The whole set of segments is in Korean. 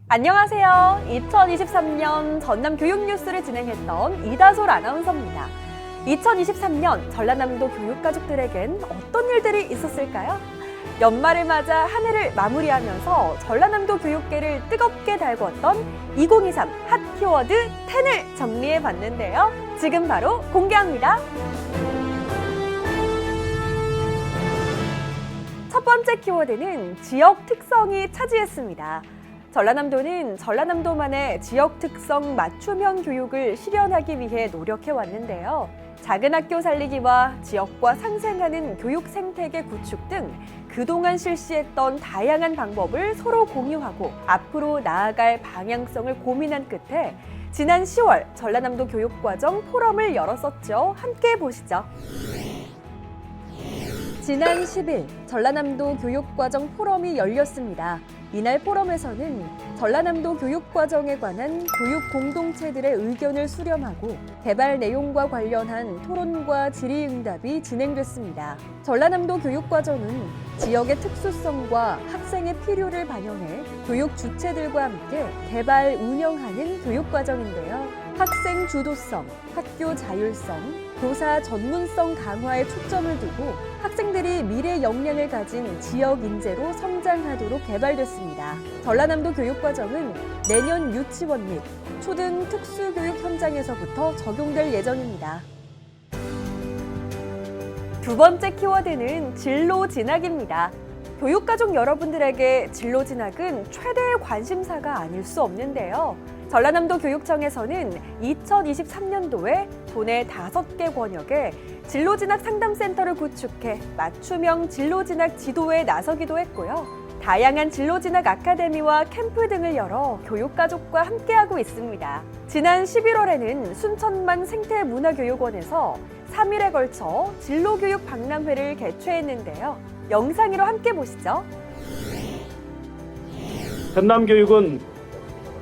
안녕하세요. 2023년 전남 교육 뉴스를 진행했던 이다솔 아나운서입니다. 2023년 전라남도 교육 가족들에겐 어떤 일들이 있었을까요? 연말을 맞아 한 해를 마무리하면서 전라남도 교육계를 뜨겁게 달궜던 2023 핫 키워드 10을 정리해 봤는데요. 지금 바로 공개합니다. 첫 번째 키워드는 지역 특성이 차지했습니다. 전라남도는 전라남도만의 지역 특성 맞춤형 교육을 실현하기 위해 노력해 왔는데요. 작은 학교 살리기와 지역과 상생하는 교육 생태계 구축 등 그동안 실시했던 다양한 방법을 서로 공유하고 앞으로 나아갈 방향성을 고민한 끝에 지난 10월 전라남도 교육과정 포럼을 열었었죠. 함께 보시죠. 지난 10일 전라남도 교육과정 포럼이 열렸습니다. 이날 포럼에서는 전라남도 교육과정에 관한 교육 공동체들의 의견을 수렴하고 개발 내용과 관련한 토론과 질의응답이 진행됐습니다. 전라남도 교육과정은 지역의 특수성과 학생의 필요를 반영해 교육 주체들과 함께 개발, 운영하는 교육과정인데요. 학생 주도성, 학교 자율성, 교사 전문성 강화에 초점을 두고 학생들이 미래 역량을 가진 지역 인재로 성장하도록 개발됐습니다. 전라남도 교육과정은 내년 유치원 및 초등 특수교육 현장에서부터 적용될 예정입니다. 두 번째 키워드는 진로 진학입니다. 교육가족 여러분들에게 진로 진학은 최대의 관심사가 아닐 수 없는데요. 전라남도 교육청에서는 2023년도에 도내 5개 권역에 진로진학 상담센터를 구축해 맞춤형 진로진학 지도에 나서기도 했고요. 다양한 진로진학 아카데미와 캠프 등을 열어 교육가족과 함께하고 있습니다. 지난 11월에는 순천만 생태문화교육원에서 3일에 걸쳐 진로교육 박람회를 개최했는데요. 영상으로 함께 보시죠. 전남교육은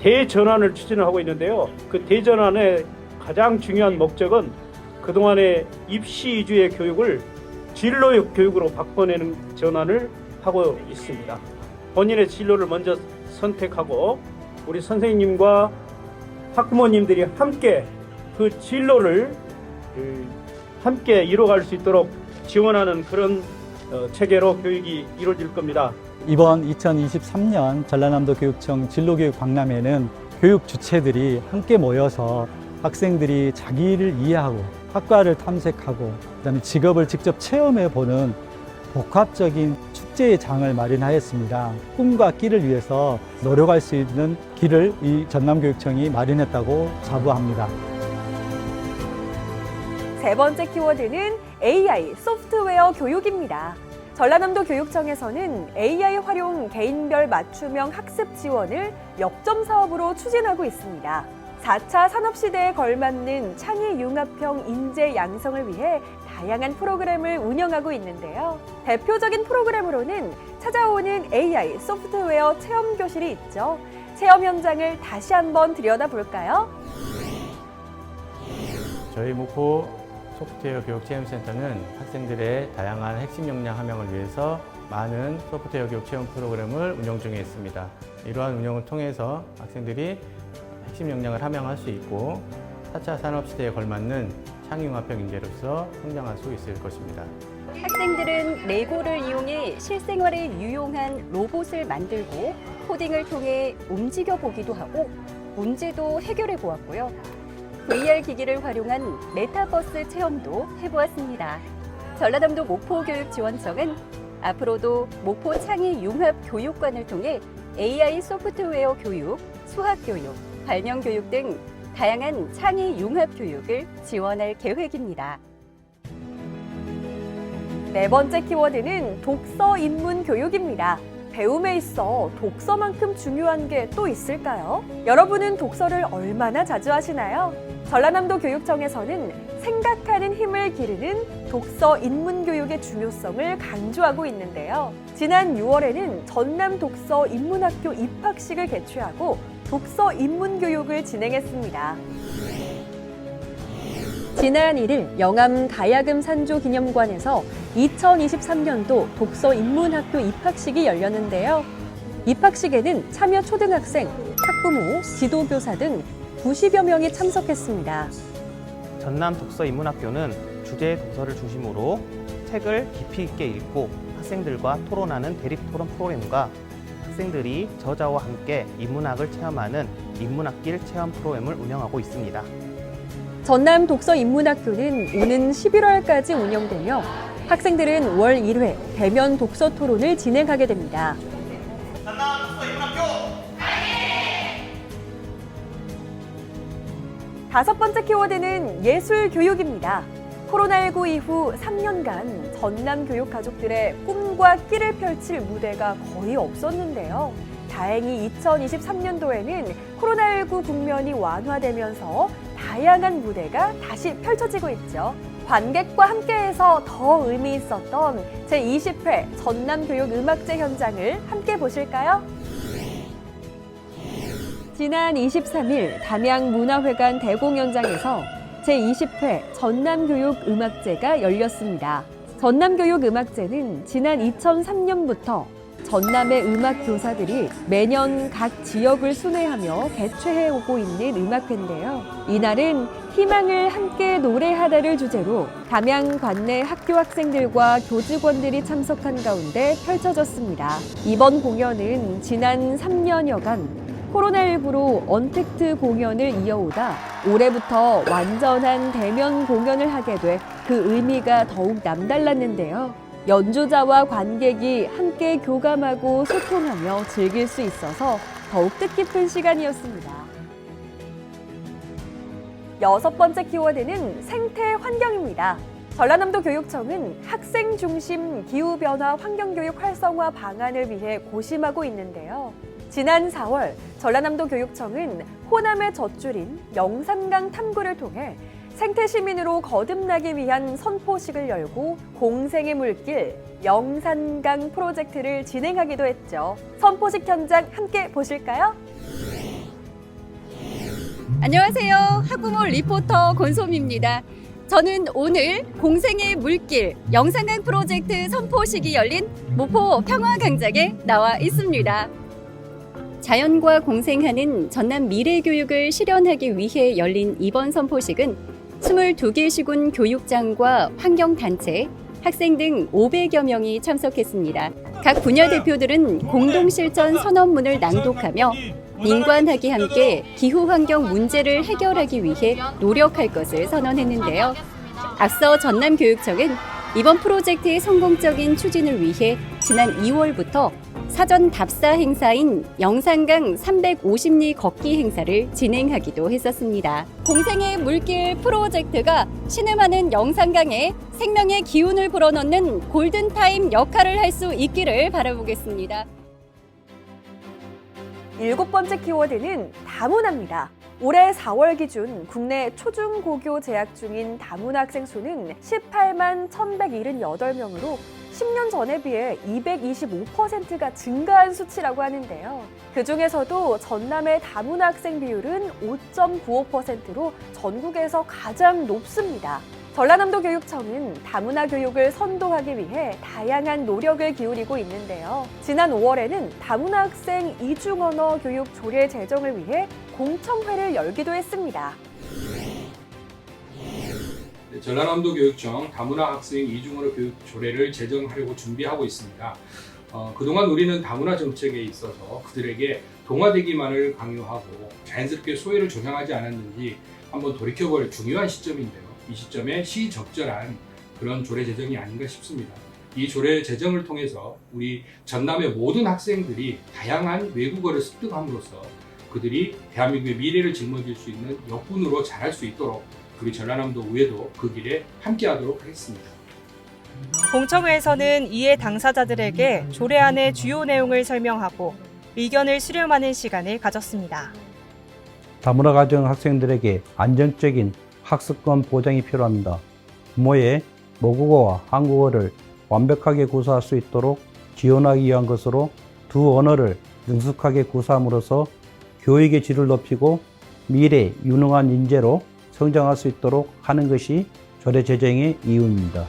대전환을 추진하고 있는데요. 그 대전환의 가장 중요한 목적은 그동안의 입시 위주의 교육을 진로 교육으로 바꿔내는 전환을 하고 있습니다. 본인의 진로를 먼저 선택하고 우리 선생님과 학부모님들이 함께 그 진로를 함께 이뤄갈 수 있도록 지원하는 그런 체계로 교육이 이루어질 겁니다. 이번 2023년 전라남도 교육청 진로교육 박람회는 교육 주체들이 함께 모여서 학생들이 자기를 이해하고 학과를 탐색하고 그다음에 직업을 직접 체험해보는 복합적인 축제의 장을 마련하였습니다. 꿈과 끼를 위해서 노력할 수 있는 길을 이 전남교육청이 마련했다고 자부합니다. 세 번째 키워드는 AI 소프트웨어 교육입니다. 전라남도 교육청에서는 AI 활용 개인별 맞춤형 학습 지원을 역점 사업으로 추진하고 있습니다. 4차 산업시대에 걸맞는 창의 융합형 인재 양성을 위해 다양한 프로그램을 운영하고 있는데요. 대표적인 프로그램으로는 찾아오는 AI 소프트웨어 체험 교실이 있죠. 체험 현장을 다시 한번 들여다볼까요? 저희 목포 소프트웨어 교육체험센터는 학생들의 다양한 핵심 역량 함양을 위해서 많은 소프트웨어 교육 체험 프로그램을 운영 중에 있습니다. 이러한 운영을 통해서 학생들이 핵심 역량을 함양할 수 있고 4차 산업시대에 걸맞는 창의융합형 인재로서 성장할 수 있을 것입니다. 학생들은 레고를 이용해 실생활에 유용한 로봇을 만들고 코딩을 통해 움직여 보기도 하고 문제도 해결해 보았고요. VR 기기를 활용한 메타버스 체험도 해보았습니다. 전라남도 목포교육지원청은 앞으로도 목포 창의융합교육관을 통해 AI 소프트웨어 교육, 수학교육, 발명교육 등 다양한 창의융합교육을 지원할 계획입니다. 네 번째 키워드는 독서 입문 교육입니다. 배움에 있어 독서만큼 중요한 게 또 있을까요? 여러분은 독서를 얼마나 자주 하시나요? 전라남도 교육청에서는 생각하는 힘을 기르는 독서 입문 교육의 중요성을 강조하고 있는데요. 지난 6월에는 전남 독서 입문학교 입학식을 개최하고 독서 입문 교육을 진행했습니다. 지난 1일 영암 가야금 산조 기념관에서 2023년도 독서 입문학교 입학식이 열렸는데요. 입학식에는 참여 초등학생 학부모, 지도교사 등 90여 명이 참석했습니다. 전남 독서인문학교는 주제 도서를 중심으로 책을 깊이 있게 읽고 학생들과 토론하는 대립토론 프로그램과 학생들이 저자와 함께 인문학을 체험하는 인문학길 체험 프로그램을 운영하고 있습니다. 전남 독서인문학교는 오는 11월까지 운영되며 학생들은 월 1회 대면 독서 토론을 진행하게 됩니다. 다섯 번째 키워드는 예술 교육입니다. 코로나19 이후 3년간 전남 교육 가족들의 꿈과 끼를 펼칠 무대가 거의 없었는데요. 다행히 2023년도에는 코로나19 국면이 완화되면서 다양한 무대가 다시 펼쳐지고 있죠. 관객과 함께해서 더 의미 있었던 제20회 전남교육음악제 현장을 함께 보실까요? 지난 23일 담양문화회관 대공연장에서 제20회 전남교육음악제가 열렸습니다. 전남교육음악제는 지난 2003년부터 전남의 음악 교사들이 매년 각 지역을 순회하며 개최해 오고 있는 음악회인데요. 이날은 희망을 함께 노래하다를 주제로 담양 관내 학교 학생들과 교직원들이 참석한 가운데 펼쳐졌습니다. 이번 공연은 지난 3년여간 코로나19로 언택트 공연을 이어오다 올해부터 완전한 대면 공연을 하게 돼 그 의미가 더욱 남달랐는데요. 연주자와 관객이 함께 교감하고 소통하며 즐길 수 있어서 더욱 뜻깊은 시간이었습니다. 여섯 번째 키워드는 생태 환경입니다. 전라남도 교육청은 학생 중심 기후변화 환경교육 활성화 방안을 위해 고심하고 있는데요. 지난 4월 전라남도 교육청은 호남의 젖줄인 영산강 탐구를 통해 생태 시민으로 거듭나기 위한 선포식을 열고 공생의 물길 영산강 프로젝트를 진행하기도 했죠. 선포식 현장 함께 보실까요? 안녕하세요. 학부모 리포터 권솜입니다. 저는 오늘 공생의 물길 영산강 프로젝트 선포식이 열린 모포 평화광장에 나와 있습니다. 자연과 공생하는 전남 미래교육을 실현하기 위해 열린 이번 선포식은 22개 시군 교육장과 환경단체, 학생 등 500여 명이 참석했습니다. 각 분야 대표들은 공동실천 선언문을 낭독하며 인관하기 함께 기후환경 문제를 해결하기 위해 노력할 것을 선언했는데요. 앞서 전남교육청은 이번 프로젝트의 성공적인 추진을 위해 지난 2월부터 사전 답사 행사인 영산강 350리 걷기 행사를 진행하기도 했었습니다. 공생의 물길 프로젝트가 신음하는 영산강에 생명의 기운을 불어넣는 골든타임 역할을 할 수 있기를 바라보겠습니다. 일곱 번째 키워드는 다문화입니다. 올해 4월 기준 국내 초중고교 재학 중인 다문화 학생 수는 18만 1,178명으로 10년 전에 비해 225%가 증가한 수치라고 하는데요. 그중에서도 전남의 다문화 학생 비율은 5.95%로 전국에서 가장 높습니다. 전라남도 교육청은 다문화 교육을 선도하기 위해 다양한 노력을 기울이고 있는데요. 지난 5월에는 다문화 학생 이중 언어 교육 조례 제정을 위해 공청회를 열기도 했습니다. 전라남도 교육청 다문화 학생 이중언어 교육 조례를 제정하려고 준비하고 있습니다. 그동안 우리는 다문화 정책에 있어서 그들에게 동화되기만을 강요하고 자연스럽게 소외를 조장하지 않았는지 한번 돌이켜볼 중요한 시점인데요. 이 시점에 시적절한 그런 조례 제정이 아닌가 싶습니다. 이 조례 제정을 통해서 우리 전남의 모든 학생들이 다양한 외국어를 습득함으로써 그들이 대한민국의 미래를 짊어질 수 있는 역군으로 자랄 수 있도록 우리 전라남도 의회도 그 길에 함께하도록 하겠습니다. 공청회에서는 이해 당사자들에게 조례안의 주요 내용을 설명하고 의견을 수렴하는 시간을 가졌습니다. 다문화 가정 학생들에게 안정적인 학습권 보장이 필요합니다. 부모의 모국어와 한국어를 완벽하게 구사할 수 있도록 지원하기 위한 것으로 두 언어를 능숙하게 구사함으로써 교육의 질을 높이고 미래 유능한 인재로 성장할 수 있도록 하는 것이 조례 제정의 이유입니다.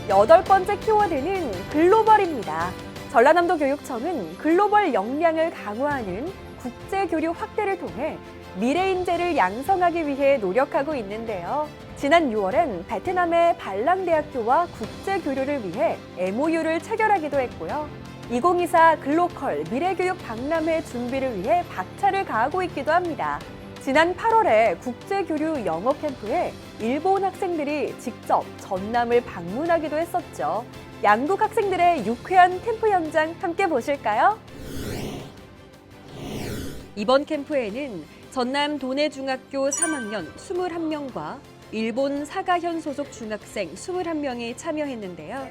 여덟 번째 키워드는 글로벌입니다. 전라남도 교육청은 글로벌 역량을 강화하는 국제 교류 확대를 통해 미래 인재를 양성하기 위해 노력하고 있는데요. 지난 6월엔 베트남의 발랑대학교와 국제 교류를 위해 MOU를 체결하기도 했고요. 2024 글로컬 미래교육 박람회 준비를 위해 박차를 가하고 있기도 합니다. 지난 8월에 국제교류 영어 캠프에 일본 학생들이 직접 전남을 방문하기도 했었죠. 양국 학생들의 유쾌한 캠프 현장 함께 보실까요? 이번 캠프에는 전남 도내중학교 3학년 21명과 일본 사가현 소속 중학생 21명이 참여했는데요.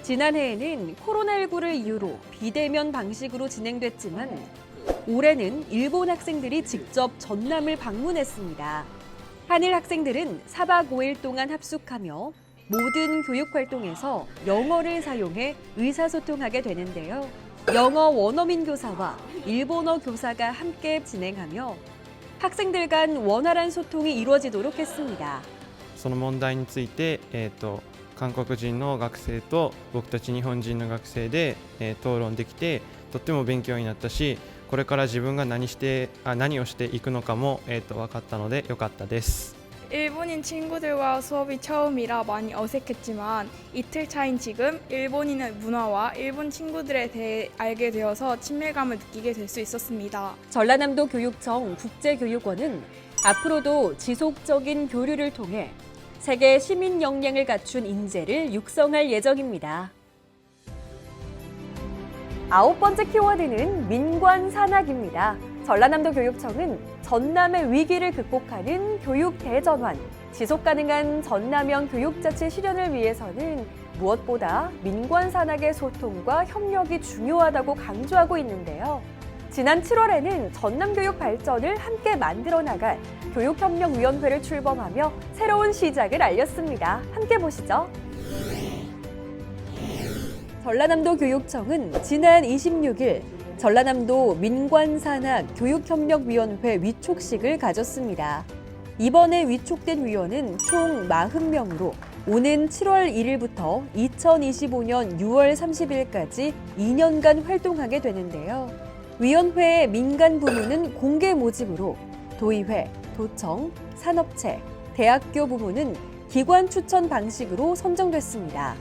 지난해에는 코로나19를 이유로 비대면 방식으로 진행됐지만 올해는 일본 학생들이 직접 전남을 방문했습니다. 한일 학생들은 4박 5일 동안 합숙하며 모든 교육 활동에서 영어를 사용해 의사소통하게 되는데요. 영어 원어민 교사와 일본어 교사가 함께 진행하며 학생들 간 원활한 소통이 이루어지도록 했습니다. その問題について、韓国人の学生と僕たち日本人の学生で、討論できてとっても勉強になったし、これから自分が何をしていくのかも、分かったので良かったです。 일본인 친구들과 수업이 처음이라 많이 어색했지만 이틀 차인 지금 일본인의 문화와 일본 친구들에 대해 알게 되어서 친밀감을 느끼게 될 수 있었습니다. 전라남도 교육청 국제교육원은 앞으로도 지속적인 교류를 통해 세계 시민 역량을 갖춘 인재를 육성할 예정입니다. 9번째 키워드는 민관산학입니다. 전라남도 교육청은 전남의 위기를 극복하는 교육 대전환, 지속가능한 전남형 교육자치 실현을 위해서는 무엇보다 민관산학의 소통과 협력이 중요하다고 강조하고 있는데요. 지난 7월에는 전남교육 발전을 함께 만들어 나갈 교육협력위원회를 출범하며 새로운 시작을 알렸습니다. 함께 보시죠. 전라남도 교육청은 지난 26일 전라남도 민관산학 교육협력위원회 위촉식을 가졌습니다. 이번에 위촉된 위원은 총 40명으로 오는 7월 1일부터 2025년 6월 30일까지 2년간 활동하게 되는데요. 위원회의 민간 부문은 공개 모집으로 도의회, 도청, 산업체, 대학교 부문은 기관 추천 방식으로 선정됐습니다.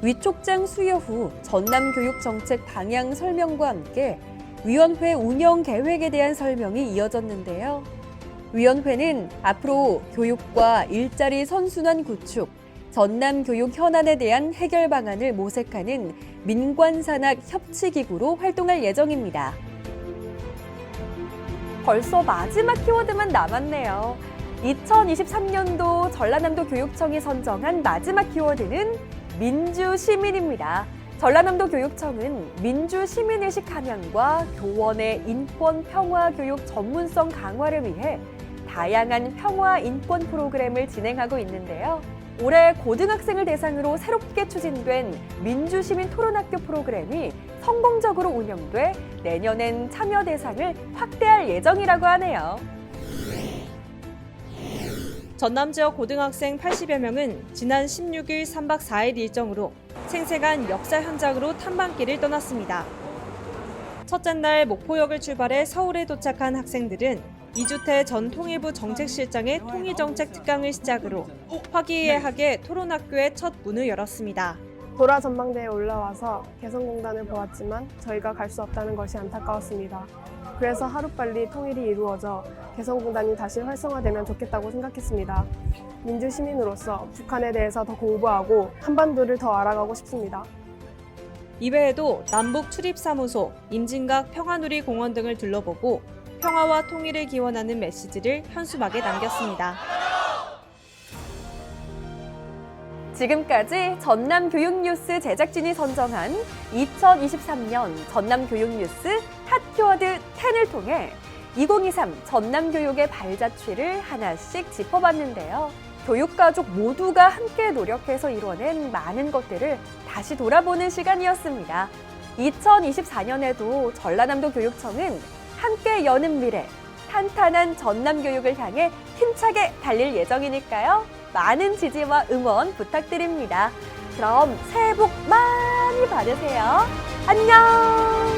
위촉장 수여 후 전남교육정책 방향 설명과 함께 위원회 운영 계획에 대한 설명이 이어졌는데요. 위원회는 앞으로 교육과 일자리 선순환 구축, 전남교육 현안에 대한 해결 방안을 모색하는 민관산학 협치기구로 활동할 예정입니다. 벌써 마지막 키워드만 남았네요. 2023년도 전라남도 교육청이 선정한 마지막 키워드는 민주시민입니다. 전라남도 교육청은 민주시민의식 함양과 교원의 인권 평화 교육 전문성 강화를 위해 다양한 평화 인권 프로그램을 진행하고 있는데요. 올해 고등학생을 대상으로 새롭게 추진된 민주시민 토론학교 프로그램이 성공적으로 운영돼 내년엔 참여 대상을 확대할 예정이라고 하네요. 전남 지역 고등학생 80여 명은 지난 16일 3박 4일 일정으로 생생한 역사 현장으로 탐방길을 떠났습니다. 첫째 날 목포역을 출발해 서울에 도착한 학생들은 이주태 전 통일부 정책실장의 통일정책 특강을 시작으로 화기애애하게 토론학교의 첫 문을 열었습니다. 도라 전망대에 올라와서 개성공단을 보았지만 저희가 갈 수 없다는 것이 안타까웠습니다. 그래서 하루빨리 통일이 이루어져 개성공단이 다시 활성화되면 좋겠다고 생각했습니다. 민주시민으로서 북한에 대해서 더 공부하고 한반도를 더 알아가고 싶습니다. 이외에도 남북 출입사무소, 임진각 평화누리 공원 등을 둘러보고 평화와 통일을 기원하는 메시지를 현수막에 남겼습니다. 지금까지 전남교육뉴스 제작진이 선정한 2023년 전남교육뉴스 핫 키워드 10을 통해 2023 전남교육의 발자취를 하나씩 짚어봤는데요. 교육가족 모두가 함께 노력해서 이뤄낸 많은 것들을 다시 돌아보는 시간이었습니다. 2024년에도 전라남도 교육청은 함께 여는 미래, 탄탄한 전남교육을 향해 힘차게 달릴 예정이니까요. 많은 지지와 응원 부탁드립니다. 그럼 새해 복 많이 받으세요. 안녕!